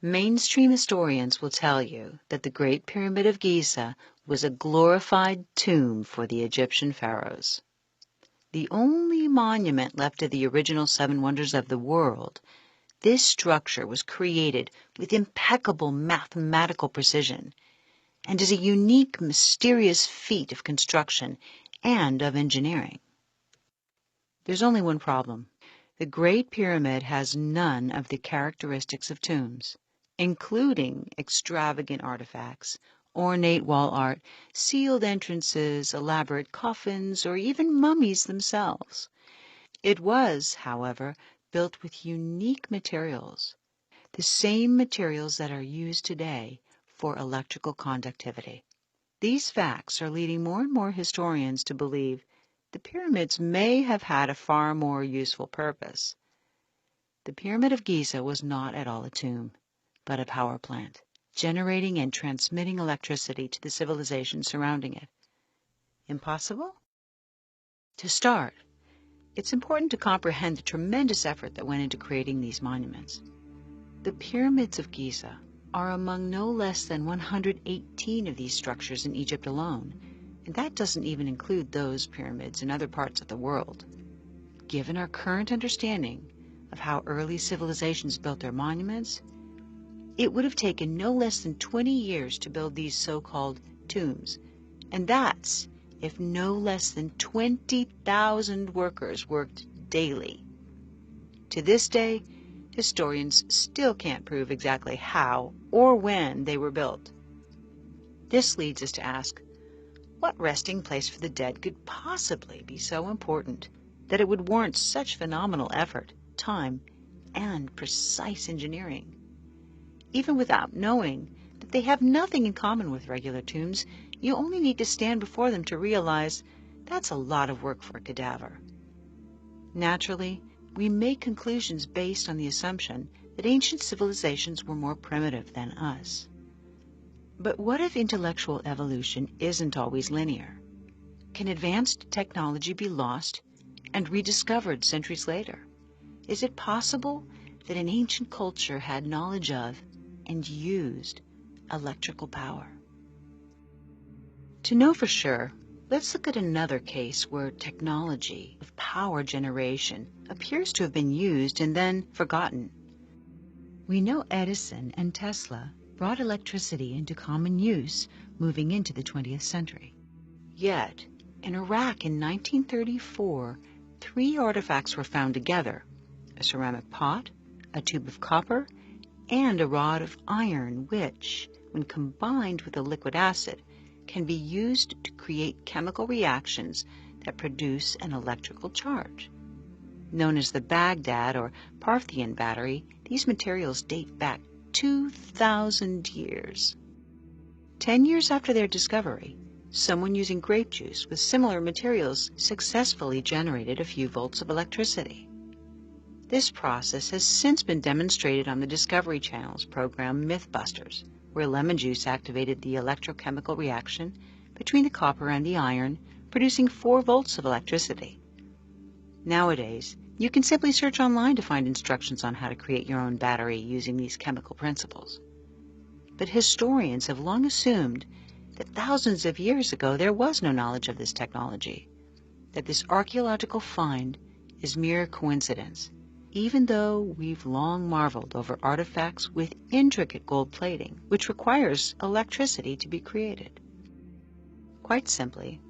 Mainstream historians will tell you that the Great Pyramid of Giza was a glorified tomb for the Egyptian pharaohs. The only monument left of the original seven wonders of the world, this structure was created with impeccable mathematical precision and is a unique, mysterious feat of construction and of engineering. There's only one problem. The Great Pyramid has none of the characteristics of tombs, including extravagant artifacts, ornate wall art, sealed entrances, elaborate coffins, or even mummies themselves. It was, however, built with unique materials, the same materials that are used today for electrical conductivity. These facts are leading more and more historians to believe the pyramids may have had a far more useful purpose. The Pyramid of Giza was not at all a tomb, but a power plant, generating and transmitting electricity to the civilization surrounding it. Impossible? To start, it's important to comprehend the tremendous effort that went into creating these monuments. The Pyramids of Giza are among no less than 118 of these structures in Egypt alone, and that doesn't even include those pyramids in other parts of the world. Given our current understanding of how early civilizations built their monuments, it would have taken no less than 20 years to build these so-called tombs, and that's if no less than 20,000 workers worked daily. To this day, historians still can't prove exactly how or when they were built. This leads us to ask, what resting place for the dead could possibly be so important that it would warrant such phenomenal effort, time, and precise engineering? Even without knowing that they have nothing in common with regular tombs, you only need to stand before them to realize that's a lot of work for a cadaver. Naturally, we make conclusions based on the assumption that ancient civilizations were more primitive than us. But what if intellectual evolution isn't always linear? Can advanced technology be lost and rediscovered centuries later? Is it possible that an ancient culture had knowledge of and used electrical power? To know for sure, let's look at another case where technology of power generation appears to have been used and then forgotten. We know Edison and Tesla brought electricity into common use moving into the 20th century. Yet, in Iraq in 1934, 3 artifacts were found together: a ceramic pot, a tube of copper, and a rod of iron which, when combined with a liquid acid, can be used to create chemical reactions that produce an electrical charge. Known as the Baghdad or Parthian battery, these materials date back 2,000 years. 10 years after their discovery, someone using grape juice with similar materials successfully generated a few volts of electricity. This process has since been demonstrated on the Discovery Channel's program Mythbusters, where lemon juice activated the electrochemical reaction between the copper and the iron, producing 4 volts of electricity. Nowadays, you can simply search online to find instructions on how to create your own battery using these chemical principles. But historians have long assumed that thousands of years ago there was no knowledge of this technology, that this archaeological find is mere coincidence, even though we've long marveled over artifacts with intricate gold plating, which requires electricity to be created. Quite simply,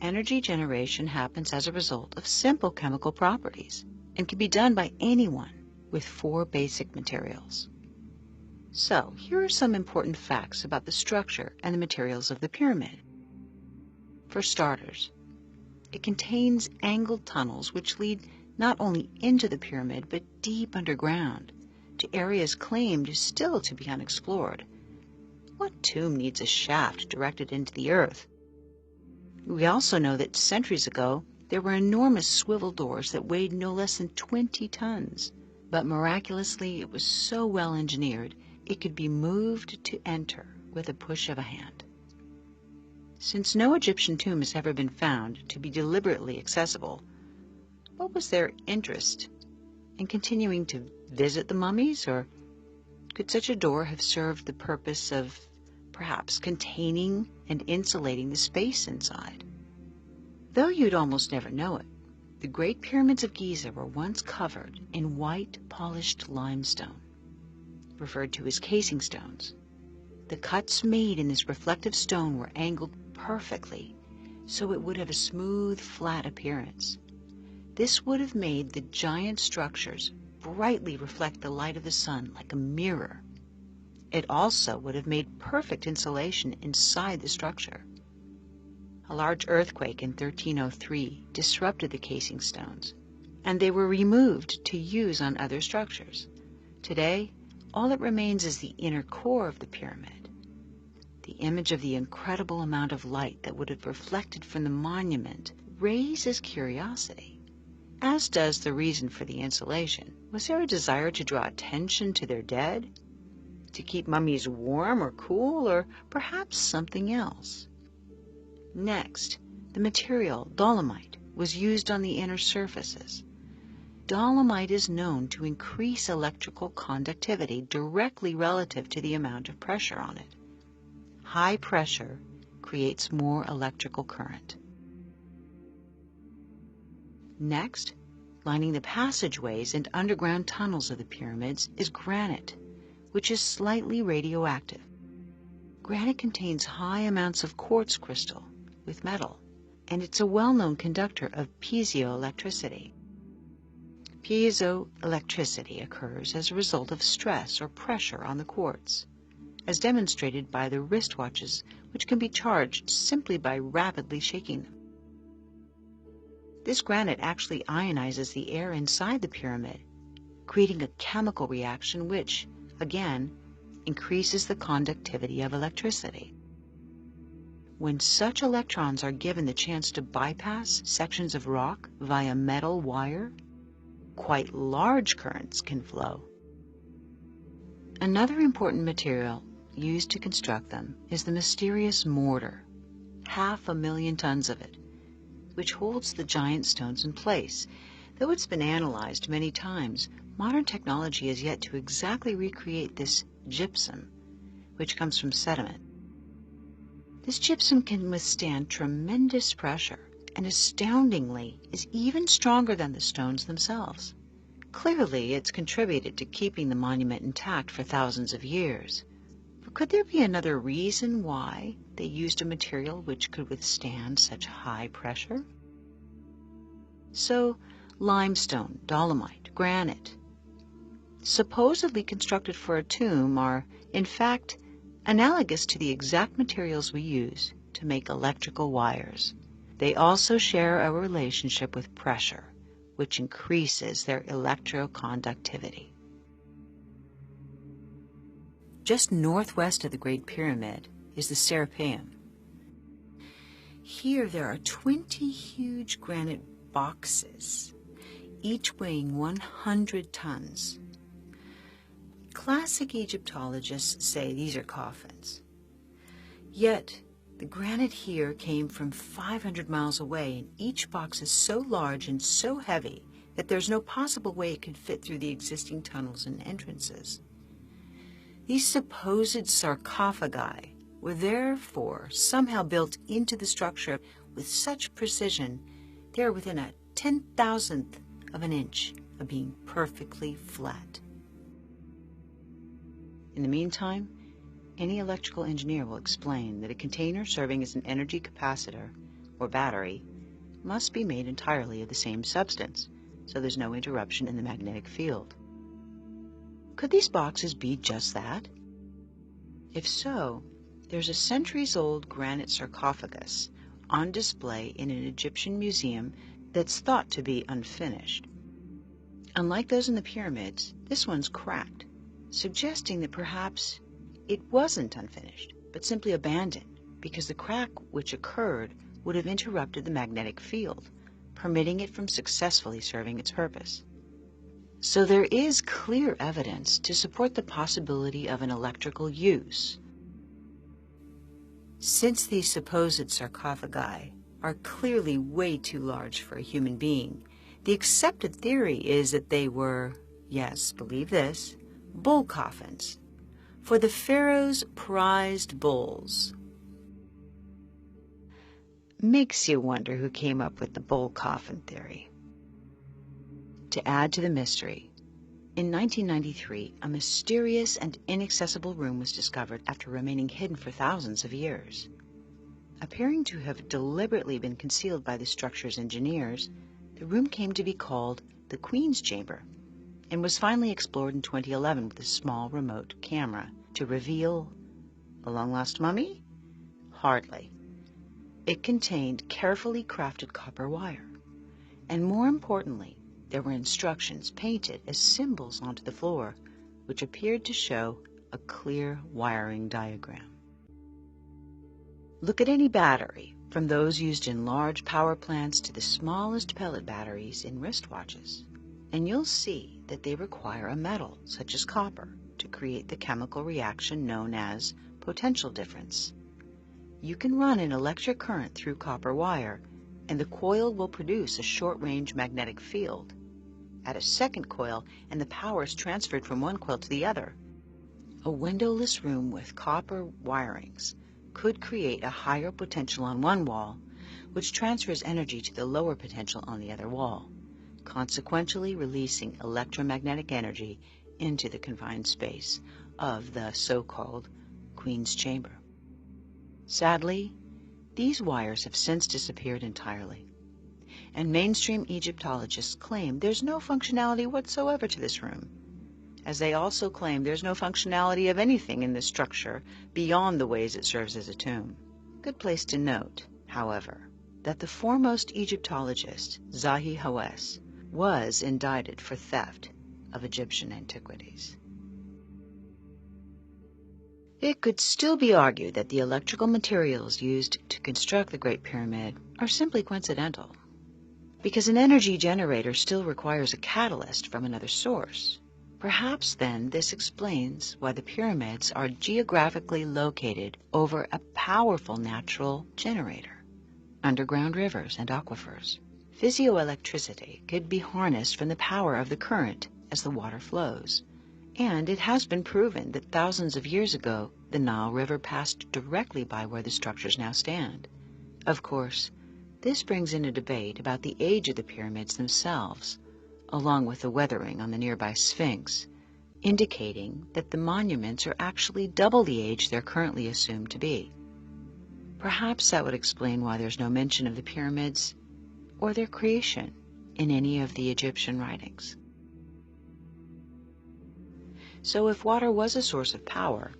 energy generation happens as a result of simple chemical properties and can be done by anyone with 4 basic materials. So, here are some important facts about the structure and the materials of the pyramid. For starters, it contains angled tunnels which lead not only into the pyramid but deep underground, to areas claimed still to be unexplored. What tomb needs a shaft directed into the earth? We also know that centuries ago there were enormous swivel doors that weighed no less than 20 tons, but miraculously it was so well engineered it could be moved to enter with a push of a hand. Since no Egyptian tomb has ever been found to be deliberately accessible, what was their interest in continuing to visit the mummies, or Could such a door have served the purpose of perhaps containing and insulating the space inside? Though you'd almost never know it, the Great Pyramids of Giza were once covered in white polished limestone, referred to as casing stones. The cuts made in this reflective stone were angled perfectly, so it would have a smooth, flat appearance. This would have made the giant structures brightly reflect the light of the sun like a mirror. It also would have made perfect insulation inside the structure. A large earthquake in 1303 disrupted the casing stones, and they were removed to use on other structures. Today, all that remains is the inner core of the pyramid. The image of the incredible amount of light that would have reflected from the monument raises curiosity, as does the reason for the insulation. Was there a desire to draw attention to their dead? To keep mummies warm or cool, or perhaps something else? Next, the material, dolomite, was used on the inner surfaces. Dolomite is known to increase electrical conductivity directly relative to the amount of pressure on it. High pressure creates more electrical current. Next, lining the passageways and underground tunnels of the pyramids is granite, which is slightly radioactive. Granite contains high amounts of quartz crystal with metal, and it's a well-known conductor of piezoelectricity. Piezoelectricity occurs as a result of stress or pressure on the quartz, as demonstrated by the wristwatches, which can be charged simply by rapidly shaking them. This granite actually ionizes the air inside the pyramid, creating a chemical reaction which, again, increases the conductivity of electricity. When such electrons are given the chance to bypass sections of rock via metal wire, quite large currents can flow. Another important material used to construct them is the mysterious mortar, 500,000 tons of it, which holds the giant stones in place. Though it's been analyzed many times, modern technology has yet to exactly recreate this gypsum, which comes from sediment. This gypsum can withstand tremendous pressure and, astoundingly, is even stronger than the stones themselves. Clearly, it's contributed to keeping the monument intact for thousands of years. But could there be another reason why they used a material which could withstand such high pressure? So, limestone, dolomite, granite, supposedly constructed for a tomb, are, in fact, analogous to the exact materials we use to make electrical wires. They also share a relationship with pressure, which increases their electroconductivity. Just northwest of the Great Pyramid is the Serapeum. Here there are 20 huge granite boxes, each weighing 100 tons. Classic Egyptologists say these are coffins. Yet, the granite here came from 500 miles away, and each box is so large and so heavy that there's no possible way it could fit through the existing tunnels and entrances. These supposed sarcophagi were therefore somehow built into the structure with such precision they are within a 10,000th of an inch of being perfectly flat. In the meantime, any electrical engineer will explain that a container serving as an energy capacitor, or battery, must be made entirely of the same substance, so there's no interruption in the magnetic field. Could these boxes be just that? If so, there's a centuries-old granite sarcophagus on display in an Egyptian museum that's thought to be unfinished. Unlike those in the pyramids, this one's cracked, suggesting that perhaps it wasn't unfinished, but simply abandoned, because the crack which occurred would have interrupted the magnetic field, permitting it from successfully serving its purpose. So there is clear evidence to support the possibility of an electrical use. Since these supposed sarcophagi are clearly way too large for a human being, the accepted theory is that they were, yes, believe this, bull coffins for the pharaoh's prized bulls. Makes you wonder who came up with the bull coffin theory. To add to the mystery, in 1993, a mysterious and inaccessible room was discovered after remaining hidden for thousands of years. Appearing to have deliberately been concealed by the structure's engineers, the room came to be called the Queen's Chamber and was finally explored in 2011 with a small remote camera to reveal a long-lost mummy? Hardly. It contained carefully crafted copper wire, and more importantly, there were instructions painted as symbols onto the floor, which appeared to show a clear wiring diagram. Look at any battery, from those used in large power plants to the smallest pellet batteries in wristwatches, and you'll see that they require a metal, such as copper, to create the chemical reaction known as potential difference. You can run an electric current through copper wire, and the coil will produce a short-range magnetic field. Add a second coil, and the power is transferred from one coil to the other. A windowless room with copper wirings could create a higher potential on one wall, which transfers energy to the lower potential on the other wall, consequentially releasing electromagnetic energy into the confined space of the so-called Queen's Chamber. Sadly, these wires have since disappeared entirely, and mainstream Egyptologists claim there's no functionality whatsoever to this room, as they also claim there's no functionality of anything in this structure beyond the ways it serves as a tomb. Good place to note, however, that the foremost Egyptologist, Zahi Hawass, was indicted for theft of Egyptian antiquities. It could still be argued that the electrical materials used to construct the Great Pyramid are simply coincidental, because an energy generator still requires a catalyst from another source. Perhaps then this explains why the pyramids are geographically located over a powerful natural generator, underground rivers and aquifers. Physioelectricity could be harnessed from the power of the current as the water flows, and it has been proven that thousands of years ago the Nile River passed directly by where the structures now stand. Of course, this brings in a debate about the age of the pyramids themselves, along with the weathering on the nearby Sphinx, indicating that the monuments are actually double the age they're currently assumed to be. Perhaps that would explain why there's no mention of the pyramids or their creation in any of the Egyptian writings. So if water was a source of power,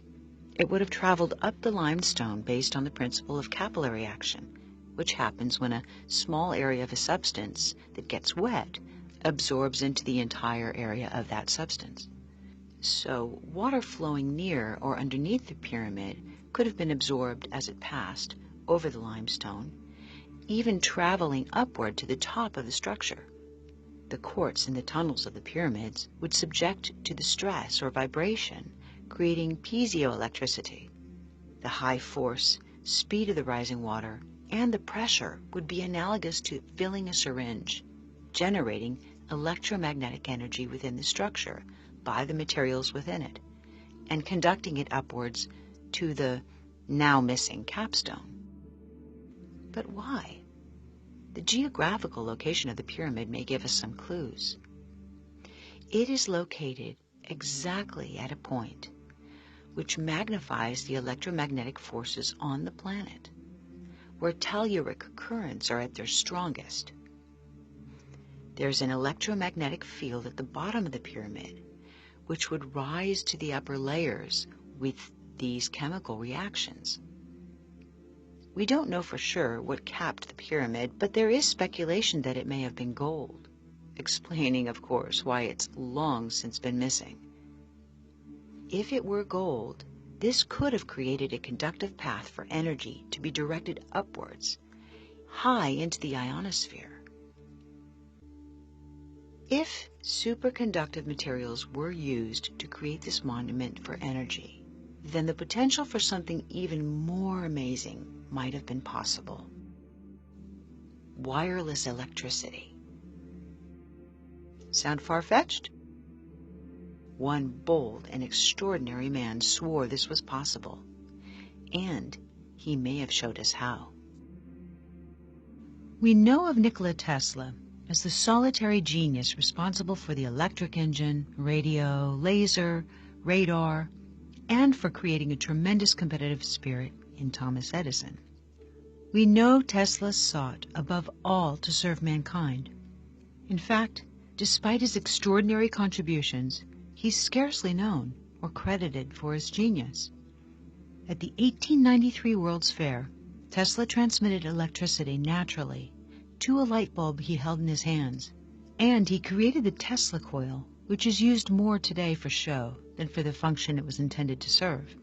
it would have traveled up the limestone based on the principle of capillary action, which happens when a small area of a substance that gets wet absorbs into the entire area of that substance. So water flowing near or underneath the pyramid could have been absorbed as it passed over the limestone, even traveling upward to the top of the structure. The quartz in the tunnels of the pyramids would subject to the stress or vibration, creating piezoelectricity. The high force, speed of the rising water, and the pressure would be analogous to filling a syringe, generating electromagnetic energy within the structure by the materials within it, and conducting it upwards to the now missing capstone. But why? The geographical location of the pyramid may give us some clues. It is located exactly at a point which magnifies the electromagnetic forces on the planet, where telluric currents are at their strongest. There's an electromagnetic field at the bottom of the pyramid, which would rise to the upper layers with these chemical reactions. We don't know for sure what capped the pyramid, but there is speculation that it may have been gold, explaining, of course, why it's long since been missing. If it were gold, this could have created a conductive path for energy to be directed upwards, high into the ionosphere. If superconductive materials were used to create this monument for energy, then the potential for something even more amazing might have been possible. Wireless electricity. Sound far-fetched? One bold and extraordinary man swore this was possible, and he may have showed us how. We know of Nikola Tesla as the solitary genius responsible for the electric engine, radio, laser, radar, and for creating a tremendous competitive spirit in Thomas Edison. We know Tesla sought above all to serve mankind. In fact, despite his extraordinary contributions, he's scarcely known or credited for his genius. At the 1893 World's Fair, Tesla transmitted electricity naturally to a light bulb he held in his hands, and he created the Tesla coil, which is used more today for show than for the function it was intended to serve.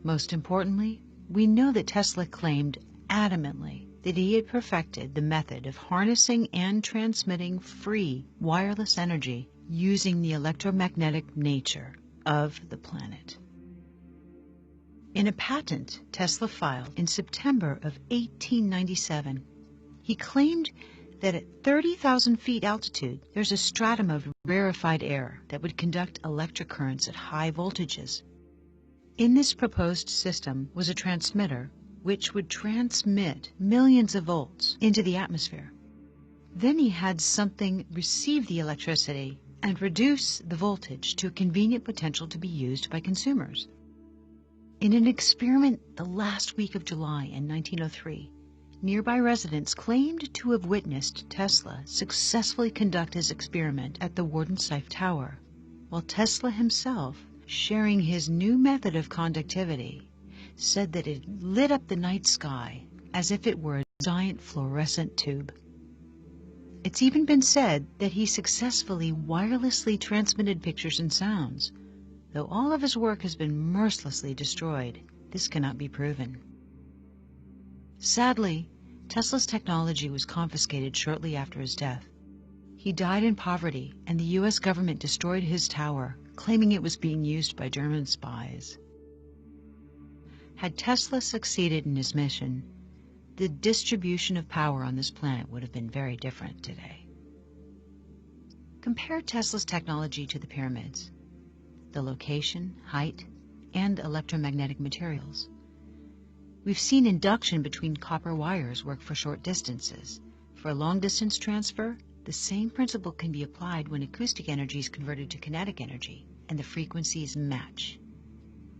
Most importantly, we know that Tesla claimed adamantly that he had perfected the method of harnessing and transmitting free wireless energy using the electromagnetic nature of the planet. In a patent Tesla filed in September of 1897, he claimed that at 30,000 feet altitude, there's a stratum of rarefied air that would conduct electric currents at high voltages. In this proposed system was a transmitter which would transmit millions of volts into the atmosphere. Then he had something receive the electricity and reduce the voltage to a convenient potential to be used by consumers. In an experiment the last week of July in 1903, nearby residents claimed to have witnessed Tesla successfully conduct his experiment at the Wardensife Tower, while Tesla himself, sharing his new method of conductivity, said that it lit up the night sky as if it were a giant fluorescent tube. It's even been said that he successfully wirelessly transmitted pictures and sounds. Though all of his work has been mercilessly destroyed, this cannot be proven. Sadly, Tesla's technology was confiscated shortly after his death. He died in poverty, and the U.S. government destroyed his tower, claiming it was being used by German spies. Had Tesla succeeded in his mission, the distribution of power on this planet would have been very different today. Compare Tesla's technology to the pyramids, the location, height, and electromagnetic materials. We've seen induction between copper wires work for short distances. For long-distance transfer, the same principle can be applied when acoustic energy is converted to kinetic energy, and the frequencies match.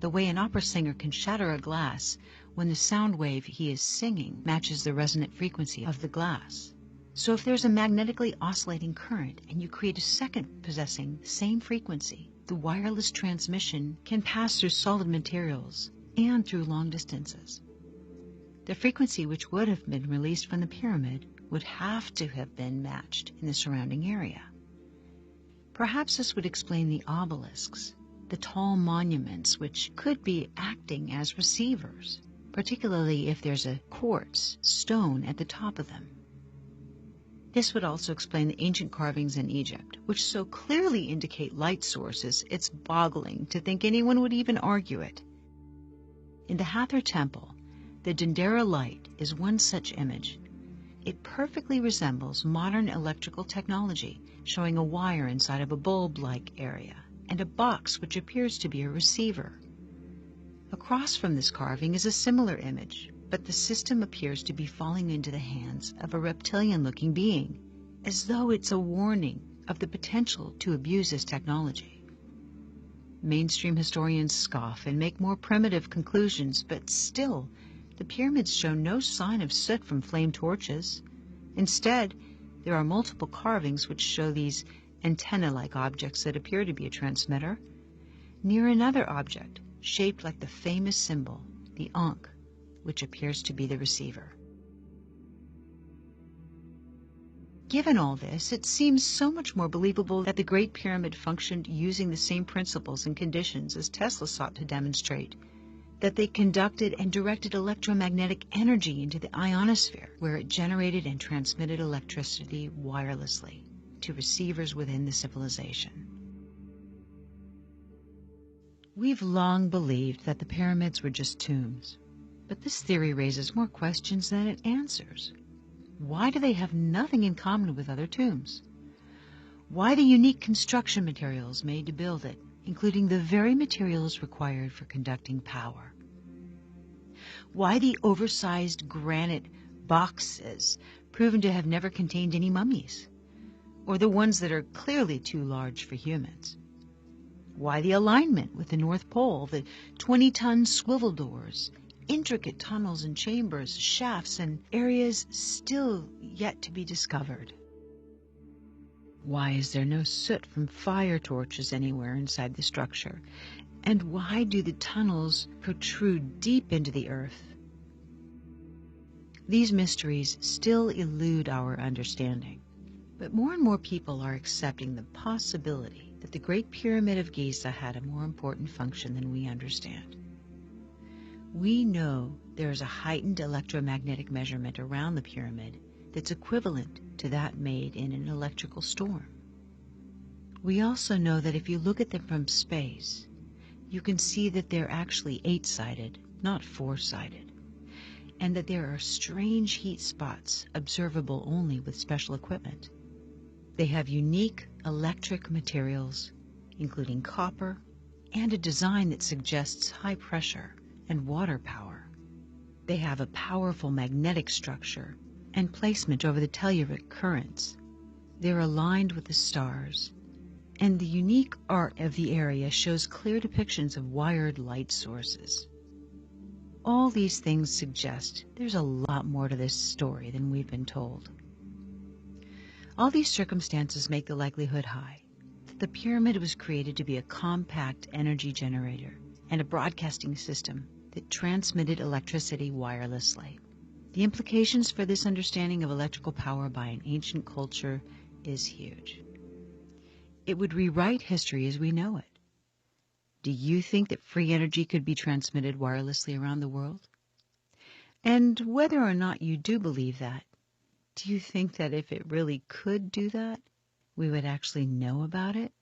The way an opera singer can shatter a glass when the sound wave he is singing matches the resonant frequency of the glass. So if there's a magnetically oscillating current and you create a second possessing the same frequency, the wireless transmission can pass through solid materials and through long distances. The frequency which would have been released from the pyramid would have to have been matched in the surrounding area. Perhaps this would explain the obelisks, the tall monuments which could be acting as receivers, particularly if there's a quartz stone at the top of them. This would also explain the ancient carvings in Egypt, which so clearly indicate light sources it's boggling to think anyone would even argue it. In the Hathor Temple, the Dendera light is one such image. It perfectly resembles modern electrical technology, showing a wire inside of a bulb-like area and a box which appears to be a receiver. Across from this carving is a similar image, but the system appears to be falling into the hands of a reptilian-looking being, as though it's a warning of the potential to abuse this technology. Mainstream historians scoff and make more primitive conclusions, but still, the pyramids show no sign of soot from flame torches. Instead, there are multiple carvings which show these antenna-like objects that appear to be a transmitter, near another object shaped like the famous symbol, the Ankh, which appears to be the receiver. Given all this, it seems so much more believable that the Great Pyramid functioned using the same principles and conditions as Tesla sought to demonstrate, that they conducted and directed electromagnetic energy into the ionosphere, where it generated and transmitted electricity wirelessly to receivers within the civilization. We've long believed that the pyramids were just tombs, but this theory raises more questions than it answers. Why do they have nothing in common with other tombs? Why the unique construction materials made to build it, including the very materials required for conducting power. Why the oversized granite boxes proven to have never contained any mummies, or the ones that are clearly too large for humans? Why the alignment with the North Pole, the 20-ton swivel doors, intricate tunnels and chambers, shafts, and areas still yet to be discovered? Why is there no soot from fire torches anywhere inside the structure? And why do the tunnels protrude deep into the earth? These mysteries still elude our understanding, but more and more people are accepting the possibility that the Great Pyramid of Giza had a more important function than we understand. We know there is a heightened electromagnetic measurement around the pyramid that's equivalent to that made in an electrical storm. We also know that if you look at them from space, you can see that they're actually 8-sided, not 4-sided, and that there are strange heat spots observable only with special equipment. They have unique electric materials, including copper, and a design that suggests high pressure and water power. They have a powerful magnetic structure and placement over the telluric currents. They're aligned with the stars, and the unique art of the area shows clear depictions of wired light sources. All these things suggest there's a lot more to this story than we've been told. All these circumstances make the likelihood high that the pyramid was created to be a compact energy generator and a broadcasting system that transmitted electricity wirelessly. The implications for this understanding of electrical power by an ancient culture is huge. It would rewrite history as we know it. Do you think that free energy could be transmitted wirelessly around the world? And whether or not you do believe that, do you think that if it really could do that, we would actually know about it?